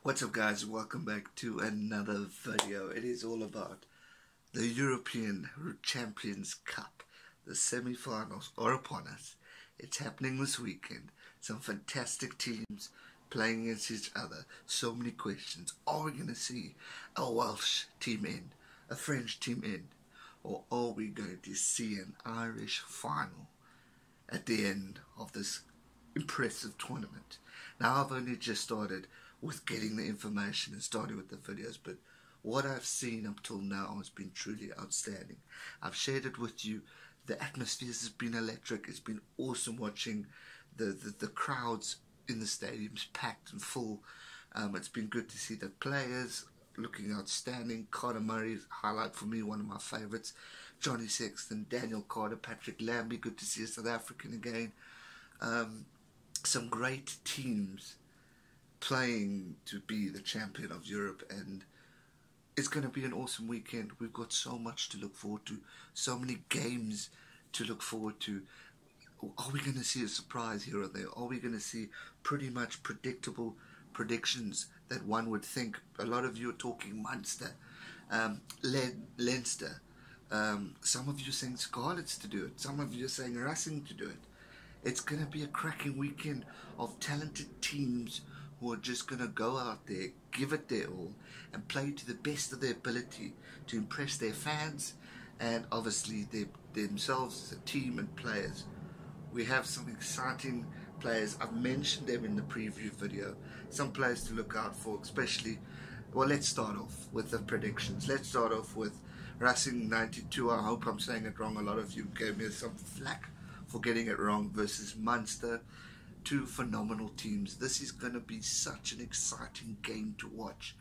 What's up guys, welcome back to another video. It is all about the European Champions Cup. The semi-finals are upon us. It's happening this weekend. Some fantastic teams playing against each other. So many questions. Are we going to see a Welsh team in, a French team in, or are we going to see an Irish final at the end of this impressive tournament? Now I've only just started with getting the information and starting with the videos, but what I've seen up till now has been truly outstanding. I've shared it with you. The atmosphere has been electric. It's been awesome watching the crowds in the stadiums packed and full. It's been good to see the players looking outstanding. Conor Murray, highlight for me, one of my favourites. Johnny Sexton, Daniel Carter, Patrick Lambie, good to see a South African again. Some great teams playing to be the champion of Europe, and it's going to be an awesome weekend. We've got so much to look forward to, so many games to look forward to. Are we going to see a surprise here or there? Are we going to see pretty much predictable predictions that one would think? A lot of you are talking Munster, Leinster. Some of you are saying Scarlets to do it. Some of you are saying Racing to do it. It's going to be a cracking weekend of talented teams who are just going to go out there, give it their all, and play to the best of their ability to impress their fans and obviously themselves as a team and players. We have some exciting players. I've mentioned them in the preview video. Some players to look out for, especially, well, let's start off with the predictions. Let's start off with Racing 92. I hope I'm saying it wrong. A lot of you gave me some flack for getting it wrong, versus Munster. Two phenomenal teams. This is going to be such an exciting game to watch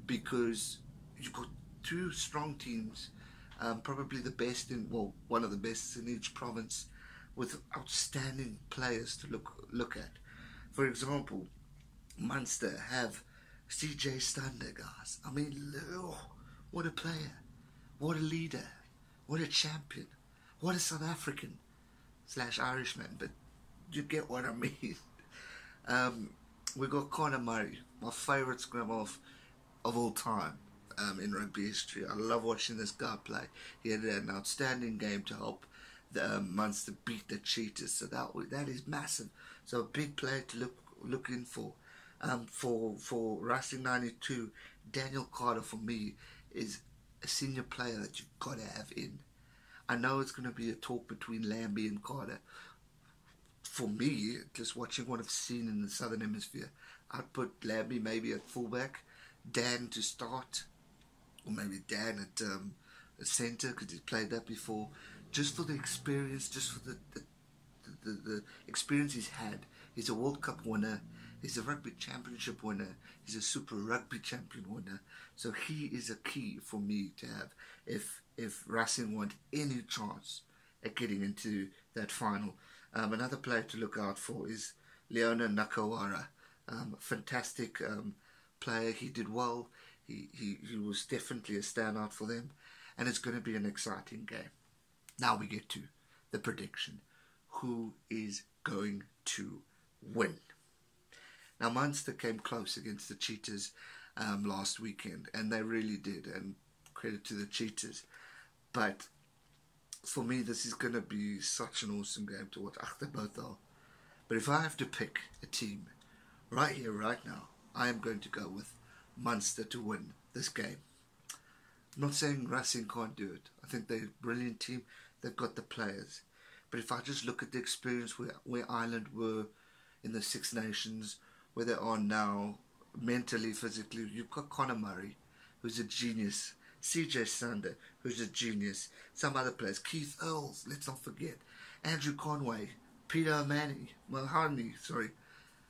because you've got two strong teams, probably the best in, well, one of the best in each province, with outstanding players to look at. For example, Munster have CJ Stander, guys. I mean, oh, what a player, what a leader, what a champion, what a South African / Irishman, but you get what I mean. We got Conor Murray, my favourite scrum half of all time in rugby history. I love watching this guy play. He had an outstanding game to help the Munster beat the Cheetahs, so that is massive. So a big player to look in for. For Racing 92, Daniel Carter for me is a senior player that you've got to have in. I know it's going to be a talk between Lambie and Carter. For me, just watching what I've seen in the Southern Hemisphere, I'd put Lambie maybe at fullback, Dan to start, or maybe Dan at centre because he's played that before, just for the experience, just for the experience he's had. He's a World Cup winner, he's a Rugby Championship winner, he's a Super Rugby Champion winner, so he is a key for me to have if Racing want any chance at getting into that final. Another player to look out for is Leona Nakawara. Fantastic player. He did well. He was definitely a standout for them, and it's going to be an exciting game. Now we get to the prediction. Who is going to win? Now Munster came close against the Cheetahs last weekend, and they really did, and credit to the Cheetahs. But for me, this is going to be such an awesome game to watch. They both are. But if I have to pick a team right here, right now, I am going to go with Munster to win this game. I'm not saying Racing can't do it. I think they're a brilliant team. They've got the players. But if I just look at the experience where Ireland were in the Six Nations, where they are now, mentally, physically, you've got Conor Murray, who's a genius. CJ Stander, who's a genius. Some other players. Keith Earls, let's not forget. Andrew Conway. Peter Mahoney, sorry.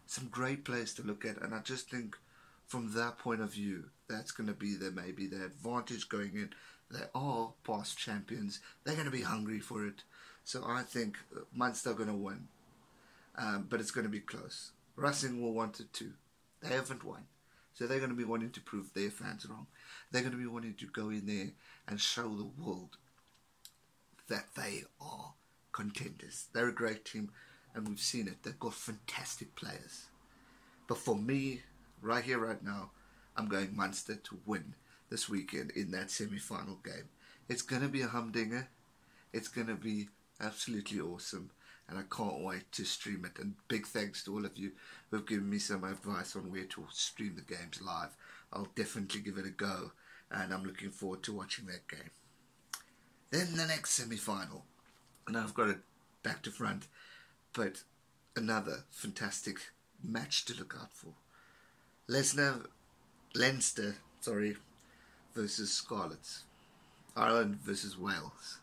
Some great players to look at. And I just think from that point of view, that's going to be maybe the advantage going in. They are past champions. They're going to be hungry for it. So I think Munster are going to win. But it's going to be close. Racing will want it too. They haven't won. So they're going to be wanting to prove their fans wrong. They're going to be wanting to go in there and show the world that they are contenders. They're a great team, and we've seen it. They've got fantastic players. But for me, right here, right now, I'm going Munster to win this weekend in that semi-final game. It's going to be a humdinger. It's going to be absolutely awesome, and I can't wait to stream it. And big thanks to all of you who have given me some advice on where to stream the games live. I'll definitely give it a go, and I'm looking forward to watching that game. Then the next semi-final, and I've got it back to front, but another fantastic match to look out for. Leinster versus Scarlets. Ireland versus Wales.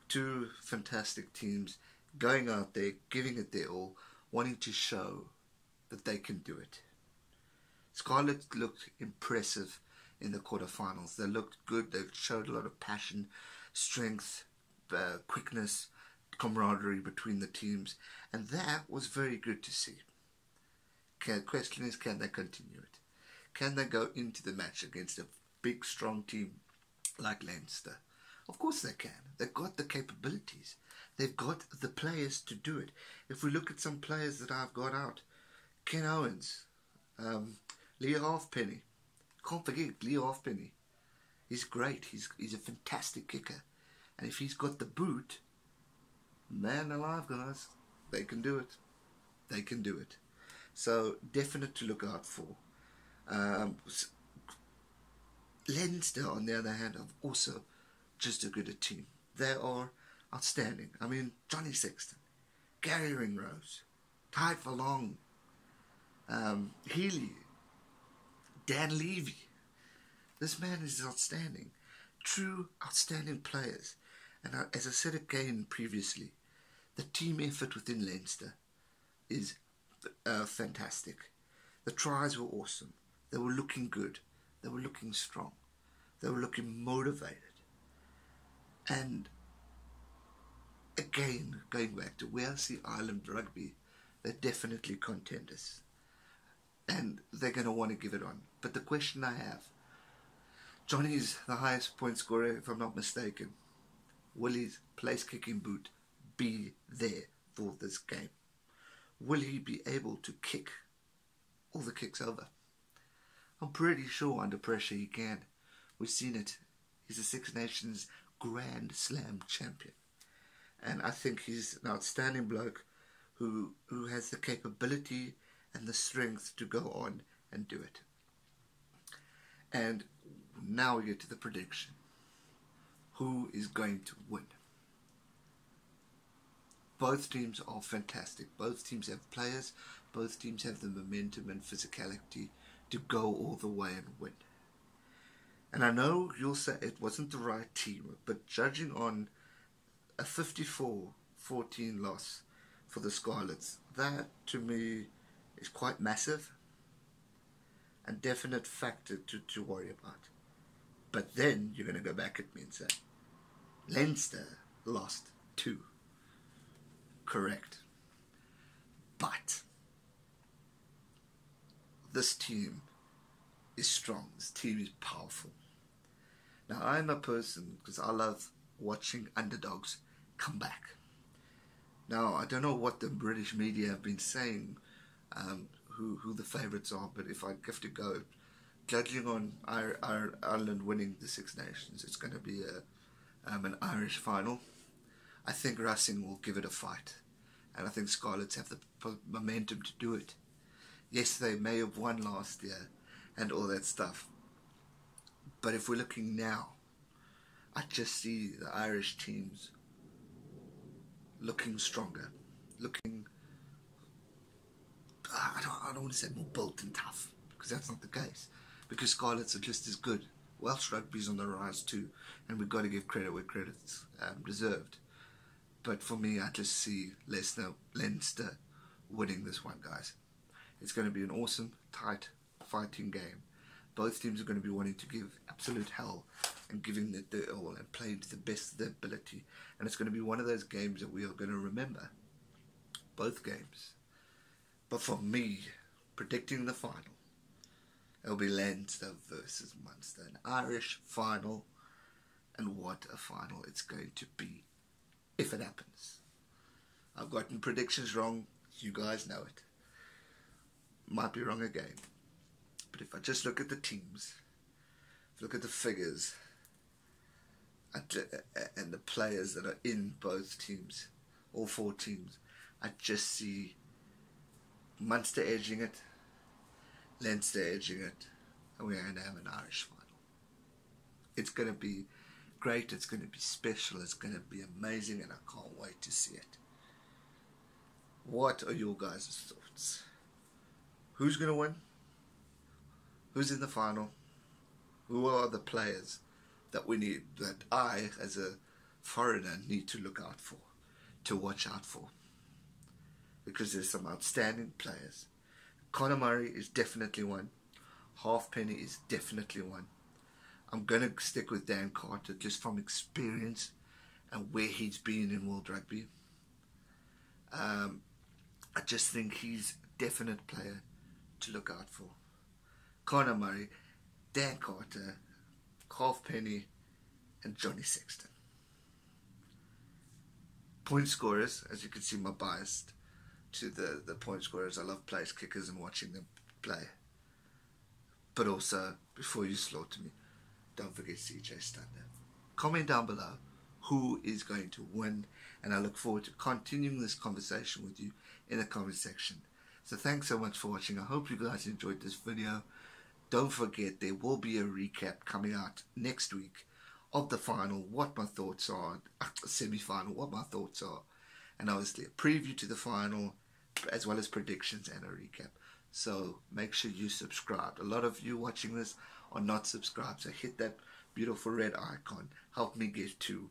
Two fantastic teams going out there, giving it their all, wanting to show that they can do it. Scarlets looked impressive in the quarterfinals. They looked good. They showed a lot of passion, strength, quickness, camaraderie between the teams, and that was very good to see. The question is, can they continue it? Can they go into the match against a big, strong team like Leinster? Of course they can. They've got the capabilities. They've got the players to do it. If we look at some players that I've got out, Ken Owens, Leo Halfpenny. Can't forget Leo Halfpenny. He's great. He's a fantastic kicker. And if he's got the boot, man alive, guys, they can do it. They can do it. So, definite to look out for. Leinster, on the other hand, are also just as good a team. They are outstanding. I mean, Johnny Sexton, Gary Ringrose, Ty Falong, Healy, Dan Levy. This man is outstanding. True outstanding players. And as I said again previously, the team effort within Leinster is fantastic. The tries were awesome. They were looking good. They were looking strong. They were looking motivated. And again, going back to where I see Ireland Rugby, they're definitely contenders. And they're going to want to give it on. But the question I have, Johnny's the highest point scorer, if I'm not mistaken. Will his place-kicking boot be there for this game? Will he be able to kick all the kicks over? I'm pretty sure under pressure he can. We've seen it. He's a Six Nations Grand Slam champion. And I think he's an outstanding bloke who has the capability and the strength to go on and do it. And now we get to the prediction. Who is going to win? Both teams are fantastic. Both teams have players. Both teams have the momentum and physicality to go all the way and win. And I know you'll say it wasn't the right team, but judging on a 54-14 loss for the Scarlets, that to me is quite massive and definite factor to worry about. But then you're going to go back at me and say, Leinster lost 2. Correct. But this team is strong. This team is powerful. Now, I'm a person, because I love watching underdogs come back. Now, I don't know what the British media have been saying, who the favourites are, but if I have to go, judging on Ireland winning the Six Nations, it's going to be an Irish final. I think Racing will give it a fight, and I think Scarlets have the momentum to do it. Yes, they may have won last year and all that stuff, but if we're looking now, I just see the Irish teams looking stronger, looking, I don't want to say more built and tough, because that's not the case, because Scarlets are just as good. Welsh rugby's on the rise too, and we've got to give credit where credit's deserved. But for me, I just see Leinster winning this one, guys. It's going to be an awesome, tight, fighting game. Both teams are going to be wanting to give absolute hell and giving it their all and playing to the best of their ability. And it's going to be one of those games that we are going to remember. Both games. But for me, predicting the final, it'll be Leinster versus Munster. An Irish final. And what a final it's going to be, if it happens. I've gotten predictions wrong. You guys know it. Might be wrong again. But if I just look at the teams, look at the figures, and the players that are in both teams, all 4 teams, I just see Munster edging it, Leinster edging it, and we're going to have an Irish final. It's going to be great, it's going to be special, it's going to be amazing, and I can't wait to see it. What are your guys' thoughts? Who's going to win? Who's in the final? Who are the players that we need, that I, as a foreigner, need to look out for, to watch out for? Because there's some outstanding players. Conor Murray is definitely one. Halfpenny is definitely one. I'm going to stick with Dan Carter just from experience and where he's been in World Rugby. I just think he's a definite player to look out for. Conor Murray, Dan Carter, Halfpenny, and Johnny Sexton. Point scorers, as you can see, my bias to the point scorers. I love place kickers and watching them play. But also, before you slaughter me, don't forget CJ Stander. Comment down below who is going to win, and I look forward to continuing this conversation with you in the comment section. So thanks so much for watching. I hope you guys enjoyed this video. Don't forget, there will be a recap coming out next week of the final, what my thoughts are, semi-final, what my thoughts are, and obviously a preview to the final, as well as predictions and a recap. So make sure you subscribe. A lot of you watching this are not subscribed, so hit that beautiful red icon. Help me get to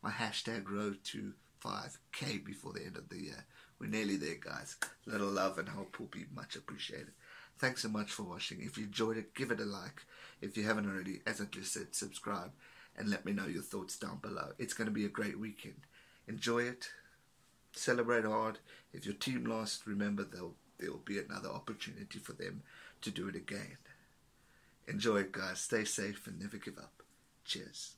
my hashtag road to 5K before the end of the year. We're nearly there, guys. Little love and help will be much appreciated. Thanks so much for watching. If you enjoyed it, give it a like. If you haven't already, as I just said, subscribe and let me know your thoughts down below. It's going to be a great weekend. Enjoy it. Celebrate hard. If your team lost, remember there will be another opportunity for them to do it again. Enjoy it, guys. Stay safe and never give up. Cheers.